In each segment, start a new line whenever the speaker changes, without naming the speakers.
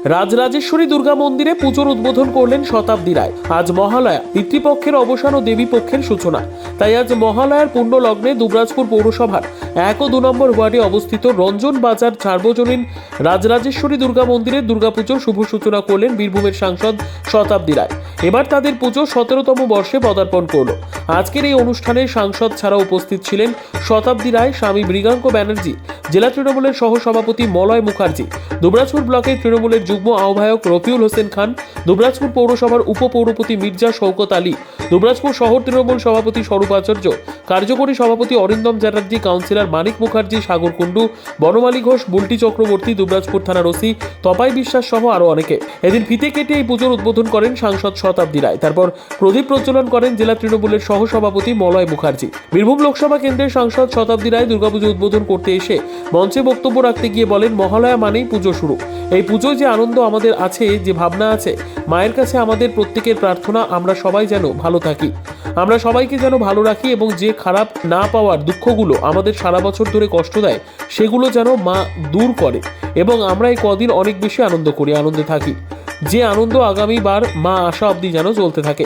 রাজরাজেশ্বরী দুর্গা মন্দিরে পুজোর উদ্বোধন করলেন শতাব্দী রায়। আজ মহালয়া, পিতৃপক্ষের অবসান ও দেবী পক্ষের সূচনা। তাই আজ মহালয়ার পুণ্য লগ্নে দুবরাজপুর পৌরসভার 1 ও 2 নম্বর ওয়ার্ডে অবস্থিত রঞ্জন বাজার সার্বজনীন রাজরাজেশ্বরী দুর্গা মন্দিরে দুর্গাপুজোর শুভ সূচনা করলেন বীরভূমের সাংসদ শতাব্দী রায়। এবার তাদের পুজো 17তম বর্ষে পদার্পণ করলো। আজকের এই অনুষ্ঠানে সাংসদ ছাড়া উপস্থিত ছিলেন শতাব্দী রায়, স্বামী মৃগাঙ্ক ব্যানার্জি, জেলা তৃণমূলের সহসভাপতি মলয় মুখার্জি, দুবরাজপুর ব্লকের তৃণমূলের যুগ্ম আহ্বায়ক রফিউল হোসেন খান, দুবরাজপুর পৌরসভার উপপৌরপতি মির্জা শওকত আলী, দুবরাজপুর শহর তৃণমূল সভাপতি স্বরূপ আচার্য, কার্যকরী সভাপতি অরিন্দম চ্যাটার্জি, কাউন্সিলর মানিক মুখার্জি, সাগর কুণ্ডু, বনমালী ঘোষ, বুলটি চক্রবর্তী, দুবরাজপুর থানার ওসি তপাই বিশ্বাস সহ আরও অনেকে। এদিন ফিতে কেটে এই পুজোর উদ্বোধন করেন সাংসদ শতাব্দী রায়। তারপর প্রদীপ প্রজ্বলন করেন জেলা তৃণমূলের সহসভাপতি মলয় মুখার্জি। বীরভূম লোকসভা কেন্দ্রের সাংসদ শতাব্দী রায় দুর্গাপুজো উদ্বোধন করতে এসে মঞ্চে বক্তব্য রাখতে গিয়ে বলেন, মহালয়া মানেই পুজো শুরু। এই পুজোয় যে আনন্দ আমাদের আছে, যে ভাবনা আছে, মায়ের কাছে আমাদের প্রত্যেকের প্রার্থনা আমরা সবাই যেন ভালো থাকি, আমরা সবাইকে যেন ভালো রাখি এবং যে খারাপ না পাওয়ার দুঃখগুলো আমাদের সারা বছর ধরে কষ্ট দেয় সেগুলো যেন মা দূর করে এবং আমরা এই কদিন অনেক বেশি আনন্দ করি, আনন্দে থাকি। যে আনন্দ আগামীবার মা আসা অবধি যেন চলতে থাকে।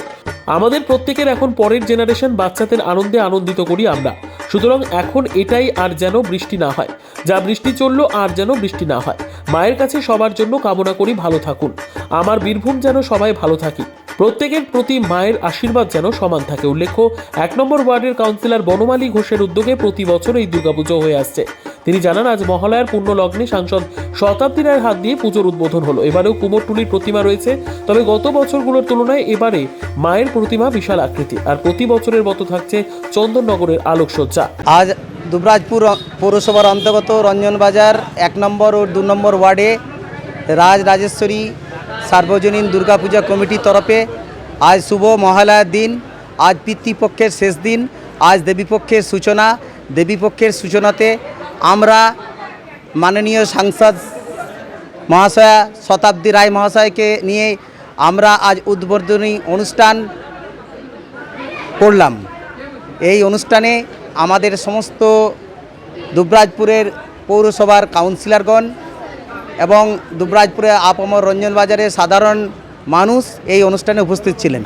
আমাদের প্রত্যেকের এখন পরের জেনারেশন বাচ্চাদের আনন্দে আনন্দিত করি আমরা। সুতরাং এখন এটাই, আর যেন বৃষ্টি না হয়, যা বৃষ্টি চললো আর যেন বৃষ্টি না হয়। মায়ের কাছে সবার জন্য কামনা করি ভালো থাকুন। আমার বীরভূম যেন সবাই ভালো থাকি, প্রত্যেকের প্রতি মায়ের আশীর্বাদ যেন সমান থাকে। উল্লেখ্য, 1 নম্বর ওয়ার্ডের কাউন্সিলর বনমালী ঘোষের উদ্যোগে প্রতি বছর এই দুর্গাপুজো হয়ে আসছে। তিনি জানান, আজ মহালয়ার পুণ্য লগ্নে সাংসদ শতাব্দী রায়ের হাত দিয়ে পুজোর উদ্বোধন হলো। এবারেও কুমোরটুলির প্রতিমা রয়েছে, তবে গত বছরগুলোর তুলনায় এবারে মায়ের প্রতিমা বিশাল আকৃতি। আর প্রতি বছরের মতো থাকছে চন্দননগরের আলোকসজ্জা।
আজ দুবরাজপুর পৌরসভার অন্তর্গত রঞ্জন বাজার 1 নম্বর ও 2 নম্বর ওয়ার্ডে রাজরাজেশ্বরী সার্বজনীন দুর্গাপূজা কমিটির তরফে আজ শুভ মহালয়ার দিন, আজ পিতৃপক্ষের শেষ দিন, আজ দেবীপক্ষের সূচনা। দেবীপক্ষের সূচনাতে আমরা মাননীয় সাংসদ মহাশয়া শতাব্দী রায় মহাশয়কে নিয়ে আমরা আজ উদ্বোধনী অনুষ্ঠান করলাম। এই অনুষ্ঠানে আমাদের সমস্ত দুবরাজপুরের পৌরসভার কাউন্সিলরগণ এবং দুবরাজপুরে আপামর রঞ্জন বাজারের সাধারণ মানুষ এই অনুষ্ঠানে উপস্থিত ছিলেন।